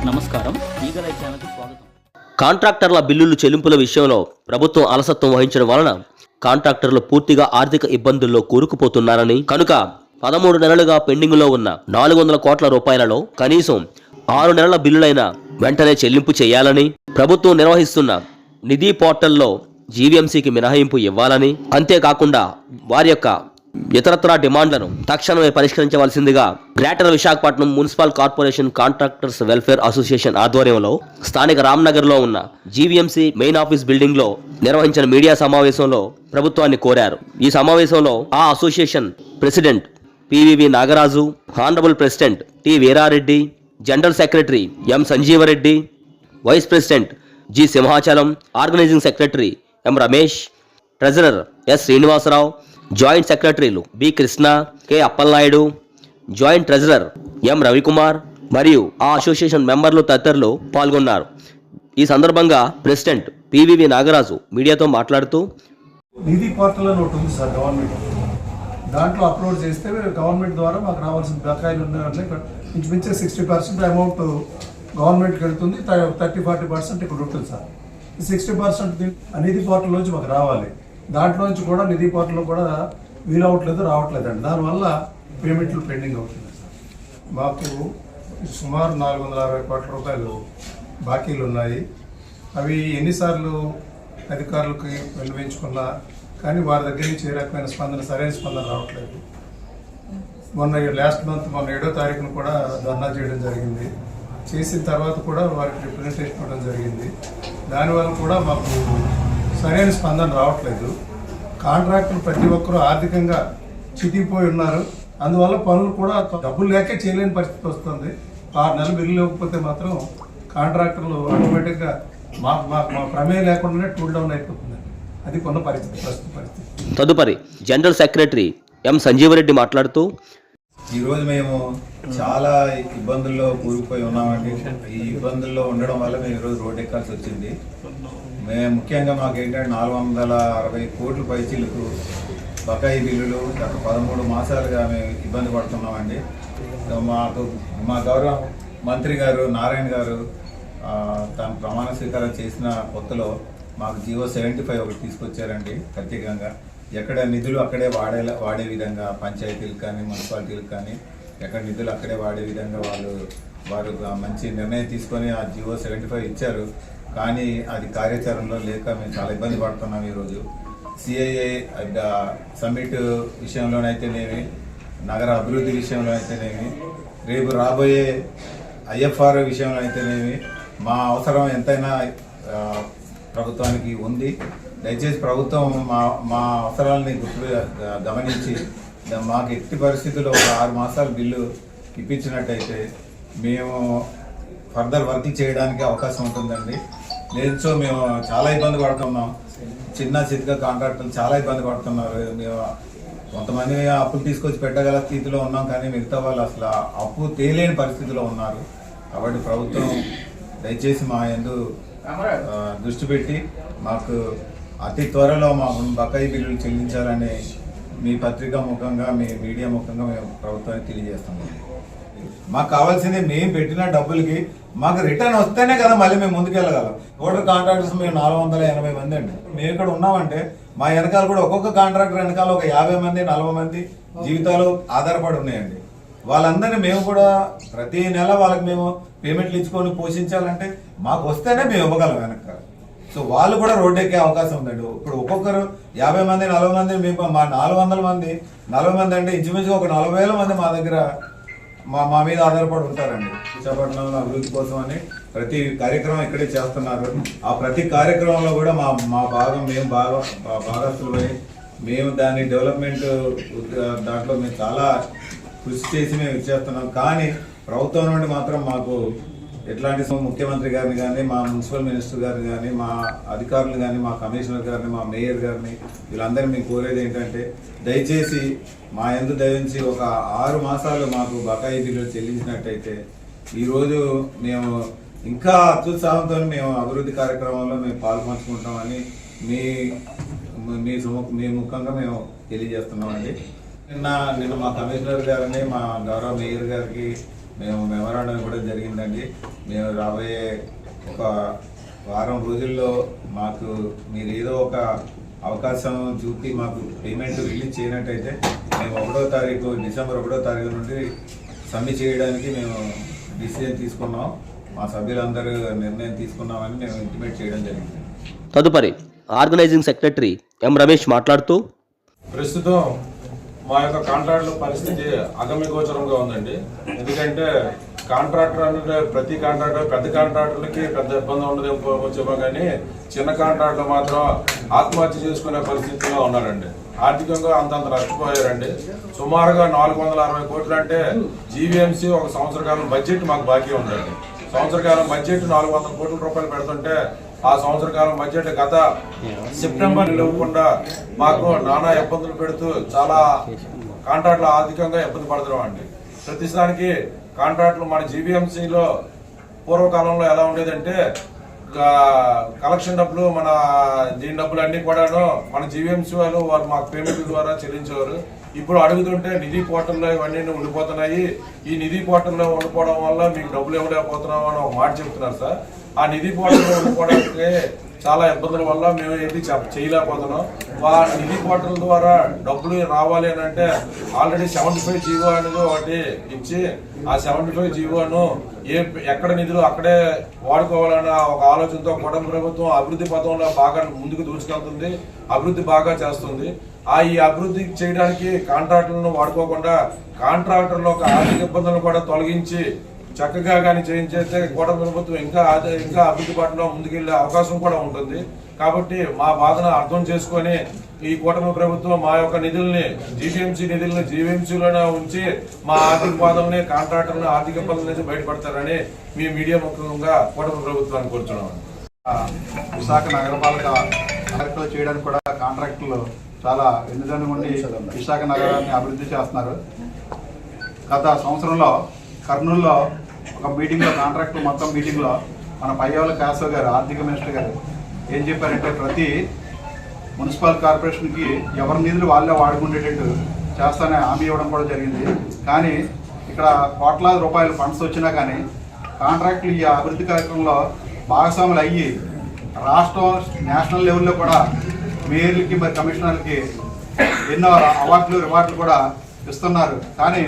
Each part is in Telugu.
నమస్కారం, ఈగల్ ఐ ఛానల్కి స్వాగతం. కాంట్రాక్టర్ల బిల్లులు చెల్లింపుల విషయంలో ప్రభుత్వం అలసత్వం వహించడం వలన కాంట్రాక్టర్లు పూర్తిగా ఆర్థిక ఇబ్బందుల్లో కూరుకుపోతున్నారని, కనుక 13 నెలలుగా పెండింగ్లో ఉన్న 400 కోట్ల రూపాయలలో కనీసం 6 నెలల బిల్లులైన వెంటనే చెల్లింపు చేయాలని, ప్రభుత్వం నిర్వహిస్తున్న నిధి పోర్టల్లో జీవీఎంసీకి మినహాయింపు ఇవ్వాలని, అంతేకాకుండా వారి యొక్క ఇతరత్రా డిమాండ్లను తక్షణమే పరిష్కరించవలసిందిగా greater Visakhapatnam municipal corporation contractors welfare association ఆధ్వర్యంలో స్థానిక రామ్నగర్లో ఉన్న జీవీఎంసీ మెయిన్ ఆఫీస్ బిల్డింగ్ లో నిర్వహించిన మీడియా సమావేశంలో ప్రభుత్వాన్ని కోరారు. ఈ సమావేశంలో ఆ association president PVV Nagaraju, honourable president T Veerareddy, general secretary M Sanjeevareddy, vice president G Simhachalam, organising secretary M Ramesh, treasurer S Srinivasarao, joint సెక్రటరీలు B Krishna, K Appalanaidu, joint treasurer M Ravikumar మరియు ఆ అసోసియేషన్ మెంబర్లు తదితరులు పాల్గొన్నారు. ఈ సందర్భంగా ప్రెసిడెంట్ పివివి నాగరాజు మీడియాతో మాట్లాడుతూ, నిధి పోర్టల్ అని ఒకటి ఉంది సార్ గవర్నమెంట్, దాంట్లో అప్లోడ్ చేస్తే గవర్నమెంట్ ద్వారా మాకు రావాల్సిన బకాయిలు ఉన్నాయంటే ఇంచుమించే 60% అమౌంట్ గవర్నమెంట్కి వెళ్తుంది, 30-40% ఇక్కడ ఉంటుంది సార్. ఈ 60% నిధి పోర్టల్ నుంచి మాకు రావాలి. దాంట్లో నుంచి కూడా నిధి పోర్టల్లో కూడా వీలవట్లేదు, రావట్లేదండి. దానివల్ల పేమెంట్లు పెండింగ్ అవుతుంది సార్. మాకు సుమారు 460 కోట్ల రూపాయలు బాకీలు ఉన్నాయి. అవి ఎన్నిసార్లు అధికారులకి విన్నవించుకున్నా కానీ వారి దగ్గర నుంచి ఏ రకమైన స్పందన, సరైన స్పందన రావట్లేదు. లాస్ట్ మంత్ 7వ తారీఖున కూడా ధర్నా చేయడం జరిగింది. చేసిన తర్వాత కూడా వారికి రిప్రజెంటేషన్ ఇవ్వడం జరిగింది. దానివల్ల కూడా మాకు సరైన స్పందన రావట్లేదు. కాంట్రాక్టులు ప్రతి ఒక్కరూ ఆర్థికంగా చితికిపోయి ఉన్నారు. అందువల్ల పనులు కూడా డబ్బులు లేకే చేయలేని పరిస్థితి వస్తుంది. 6 నెలలు బిల్లు లేకపోతే మాత్రం కాంట్రాక్టర్లు ఆటోమేటిక్గా మా ప్రమేయం లేకుండానే టూల్ డౌన్ అయిపోతుంది. అది కొన్న పరిస్థితి, ప్రస్తుత పరిస్థితి. తదుపరి జనరల్ సెక్రటరీ ఎం సంజీవరెడ్డి మాట్లాడుతూ, ఈరోజు మేము చాలా ఇబ్బందుల్లో కూరుకుపోయి ఉన్నామండి. ఈ ఇబ్బందుల్లో ఉండడం వల్ల మేము ఈరోజు రోడ్ ఎక్కాల్సి వచ్చింది. మేము ముఖ్యంగా మాకు ఏంటంటే 460 కోట్ల పైచీలకు బకాయి బిల్లులు గత 13 మాసాలుగా మేము ఇబ్బంది పడుతున్నామండి. మా గౌరవ మంత్రి గారు నారాయణ గారు తన ప్రమాణ స్వీకారం చేసిన కొత్తలో మాకు జీవో 75 ఒకటి తీసుకొచ్చారండి. ప్రత్యేకంగా ఎక్కడ నిధులు అక్కడే వాడే విధంగా పంచాయతీలకు కానీ మున్సిపాలిటీలకు కానీ ఎక్కడ నిధులు అక్కడే వాడే విధంగా వారు మంచి నిర్ణయం తీసుకొని ఆ జీవో 75 ఇచ్చారు. కానీ అది కార్యాచరణలో లేక మేము చాలా ఇబ్బంది పడుతున్నాం. ఈరోజు సిఐఏ సమ్మిట్ విషయంలోనైతేనేమి, నగర అభివృద్ధి విషయంలో అయితేనేమి, రేపు రాబోయే ఐఎఫ్ఆర్ విషయంలో అయితేనేమి మా అవసరం ఎంతైనా ప్రభుత్వానికి ఉంది. దయచేసి ప్రభుత్వం మా అవసరాలని గమనించి మాకు ఎట్టి పరిస్థితుల్లో ఒక 6 మాసాల బిల్లు ఇప్పించినట్టయితే మేము ఫర్దర్ వర్క్ చేయడానికి అవకాశం ఉంటుందండి. లేదో మేము చాలా ఇబ్బంది పడుతున్నాం. చిన్న చితక కాంట్రాక్టర్లు చాలా ఇబ్బంది పడుతున్నారు. మేము కొంతమంది అప్పులు తీసుకొచ్చి పెట్టగల స్థితిలో ఉన్నాం, కానీ మిగతా వాళ్ళు అసలు అప్పు తేలేని పరిస్థితిలో ఉన్నారు. కాబట్టి ప్రభుత్వం దయచేసి మా యందు దృష్టి పెట్టి మాకు అతి త్వరలో మా బకాయి బిల్లులు చెల్లించాలని మీ పత్రికా ముఖంగా, మీ మీడియా ముఖంగా మేము ప్రభుత్వానికి తెలియజేస్తున్నాం. మాకు కావాల్సింది మేము పెట్టిన డబ్బులకి మాకు రిటర్న్ వస్తేనే కదా మళ్ళీ మేము ముందుకెళ్ళగలం. ఓటర్ కాంట్రాక్టర్స్ మేము 480 మంది అండి. మేము ఇక్కడ ఉన్నామంటే మా వెనకాల కూడా ఒక్కొక్క కాంట్రాక్టర్ వెనకాల ఒక 50 మంది 40 మంది జీవితాలు ఆధారపడి ఉన్నాయండి. వాళ్ళందరినీ మేము కూడా ప్రతి నెల వాళ్ళకి మేము పేమెంట్లు ఇచ్చుకొని పోషించాలంటే మాకు వస్తేనే మేము ఇవ్వగలం వెనక. సో వాళ్ళు కూడా రోడ్డు ఎక్కే అవకాశం ఉందండి. ఇప్పుడు ఒక్కొక్కరు 50 మంది 40 మంది, మేము మా 400 మంది 40 మంది అంటే ఇంచుమించుగా ఒక 40,000 మంది మా దగ్గర మా మీద ఆధారపడి ఉంటారండి. విశాఖపట్నంలో అభివృద్ధి కోసం అని ప్రతి కార్యక్రమం ఇక్కడే చేస్తున్నారు. ఆ ప్రతి కార్యక్రమంలో కూడా మేము భాగస్తులమై మేము దాని డెవలప్మెంట్ దాంట్లో మేము చాలా కృషి చేసి మేము ఇచ్చేస్తున్నాం. కానీ ప్రభుత్వం నుండి మాత్రం మాకు ఎట్లాంటి ముఖ్యమంత్రి గారిని కానీ, మా మున్సిపల్ మినిస్టర్ గారిని కానీ, మా అధికారులు కానీ, మా కమిషనర్ గారిని, మా మేయర్ గారిని, వీళ్ళందరినీ మేము కోరేది ఏంటంటే దయచేసి మా యందు దయించి ఒక 6 మాసాలు మాకు బకాయి బిల్లులు చెల్లించినట్టయితే ఈరోజు మేము ఇంకా అత్యుత్సాహంతో మేము అభివృద్ధి కార్యక్రమంలో మేము పాల్పంచుకుంటామని మీ ముఖంగా మేము తెలియజేస్తున్నామండి. నిన్న మా కమిషనర్ గారిని, మా గౌరవ మేయర్ గారికి మేము మెమరాండం ఇవ్వడం జరిగిందండి. మేము రాబోయే ఒక వారం రోజుల్లో మాకు మీరు ఏదో ఒక అవకాశం చూపి మాకు పేమెంట్ రిలీజ్ చేయనట్టయితే మేము డిసెంబర్ 1వ తారీఖు నుండి సమ్మె చేయడానికి మేము డిసిజన్ తీసుకున్నాం. మా సభ్యులందరూ నిర్ణయం తీసుకున్నామని మేము ఇంటిమేట్ చేయడం జరిగింది. తదుపరి ఆర్గనైజింగ్ సెక్రటరీ ఎం రమేష్ మాట్లాడుతూ, ప్రస్తుతం మా యొక్క కాంట్రాక్టుల పరిస్థితి అగమ్యగోచరంగా ఉందండి. ఎందుకంటే కాంట్రాక్టర్ అంటే ప్రతి కాంట్రాక్టర్ పెద్ద కాంట్రాక్టర్లకి పెద్ద ఇబ్బంది ఉండదేమో కానీ చిన్న కాంట్రాక్టర్ మాత్రం ఆత్మహత్య చేసుకునే పరిస్థితిలో ఉన్నారండి. ఆర్థికంగా అంతంత నష్టపోయారండి. సుమారుగా 460 కోట్లు అంటే జీవీఎంసీ ఒక సంవత్సర కాలం బడ్జెట్ మాకు బాకీ ఉందండి. సంవత్సర కాలం బడ్జెట్ 400 కోట్ల రూపాయలు పెడుతుంటే ఆ సంవత్సర కాలం బడ్జెట్ గత సెప్టెంబర్ ఇవ్వకుండా మాకు నానా ఇబ్బందులు పెడుతూ చాలా కాంట్రాక్టులు ఆర్థికంగా ఇబ్బంది పడుతున్నాం అండి. ప్రతిదానికి కాంట్రాక్టులు మన జీబీఎంసీలో పూర్వకాలంలో ఎలా ఉండేదంటే కలెక్షన్ డబ్బులు దీని డబ్బులు అన్ని కూడాను మన జీవీఎంసీ వారు మాకు పేమెంట్ ద్వారా చెల్లించేవారు. ఇప్పుడు అడుగుతుంటే నిధి పోర్టల్లో ఇవన్నీ ఉండిపోతున్నాయి. ఈ నిధి పోర్టల్లో ఉండిపోవడం వల్ల మీకు డబ్బులు ఇవ్వలేకపోతున్నాం అని ఒక మాట చెప్తున్నారు సార్. ఆ నిధి పోర్టల్లో ఉండిపోవడానికి చాలా ఇబ్బందుల వల్ల మేము ఏది చేయలేకపోతున్నాం. ఆ నిధి పోర్టల్ ద్వారా డబ్బులు రావాలి అని అంటే ఆల్రెడీ 75 జీవో అనేది ఒకటి ఇచ్చి ఆ 75 జీవోను ఎక్కడ నిధులు అక్కడే వాడుకోవాలన్న ఒక ఆలోచనతో కూటమి ప్రభుత్వం అభివృద్ధి పథంలో బాగా ముందుకు దూసుకెళ్తుంది, అభివృద్ధి బాగా చేస్తుంది. ఈ అభివృద్ధి చేయడానికి కాంట్రాక్టర్లను వాడుకోకుండా కాంట్రాక్టర్ల యొక్క ఆర్థిక ఇబ్బందులను కూడా తొలగించి చక్కగా కానీ చేయించేస్తే కూటమి ప్రభుత్వం ఇంకా అభివృద్ధి బాటలో ముందుకెళ్లే అవకాశం కూడా ఉంటుంది. కాబట్టి మా బాధను అర్థం చేసుకొని ఈ కూటమి ప్రభుత్వం మా యొక్క నిధుల్ని జీవీఎంసీలోనే ఉంచి మా ఆర్థిక బాధల్ని కాంట్రాక్టర్లను ఆర్థిక ఇబ్బందుల నుంచి బయటపడతారని మీ మీడియా ముఖ్యంగా కూటమి ప్రభుత్వాన్ని కోరుతున్నాం. విశాఖ నగరపాలక చేయడానికి కూడా కాంట్రాక్టులు చాలా ఎన్నిదన్ని ఉండి విశాఖ నగరాన్ని అభివృద్ధి చేస్తున్నారు. గత సంవత్సరంలో కర్నూలులో ఒక మీటింగ్లో కాంట్రాక్ట్ మొత్తం మీటింగ్లో మన పయ్యావుల కేశవ్ గారు ఆర్థిక మినిస్టర్ గారు ఏం చెప్పారంటే ప్రతి మున్సిపల్ కార్పొరేషన్కి ఎవరి నిధులు వాళ్ళే వాడుకునేటట్టు చేస్తానని హామీ ఇవ్వడం కూడా జరిగింది. కానీ ఇక్కడ కోట్లాది రూపాయల ఫండ్స్ వచ్చినా కానీ కాంట్రాక్టులు ఈ అభివృద్ధి కార్యక్రమంలో భాగస్వాములు అయ్యి రాష్ట్రం నేషనల్ లెవెల్లో కూడా మేయర్లకి మరి కమిషనర్లకి ఎన్నో అవార్డులు రివార్డులు కూడా ఇస్తున్నారు. కానీ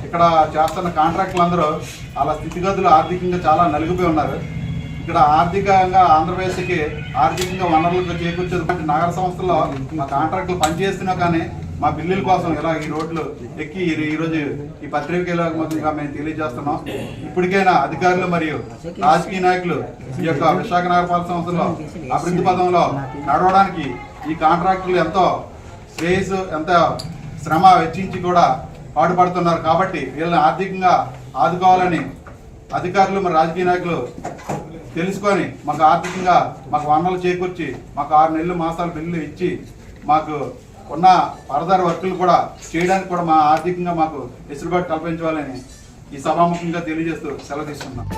ఇక్కడ చేస్తున్న కాంట్రాక్టులు అందరూ వాళ్ళ స్థితిగతులు ఆర్థికంగా చాలా నలిగిపోయి ఉన్నారు. ఇక్కడ ఆర్థికంగా ఆంధ్రప్రదేశ్కి ఆర్థికంగా వనరులకు చేకూర్చేది నగర సంస్థల్లో మా కాంట్రాక్టులు పనిచేస్తున్నా కానీ మా బిల్లుల కోసం ఇలా ఈ రోడ్లు ఎక్కి ఈరోజు ఈ పత్రికలో మేము తెలియజేస్తున్నాం. ఇప్పటికైనా అధికారులు మరియు రాజకీయ నాయకులు ఈ యొక్క విశాఖ నగరపాలక సంస్థలో అభివృద్ధి పదంలో నడవడానికి ఈ కాంట్రాక్టులు ఎంతో శ్రేయస్సు ఎంత శ్రమ వెచ్చించి కూడా పాటుపడుతున్నారు. కాబట్టి వీళ్ళని ఆర్థికంగా ఆదుకోవాలని అధికారులు మరి రాజకీయ నాయకులు తెలుసుకొని మాకు ఆర్థికంగా మాకు వనరులు చేకూర్చి మాకు 6 మాసాల బిల్లు ఇచ్చి మాకు ఉన్న ఫర్దర్ వర్కులు కూడా చేయడానికి కూడా మా ఆర్థికంగా మాకు వెసులుబాటు కల్పించాలని ఈ సభాముఖంగా తెలియజేస్తూ సెలవు తీసుకున్నాం.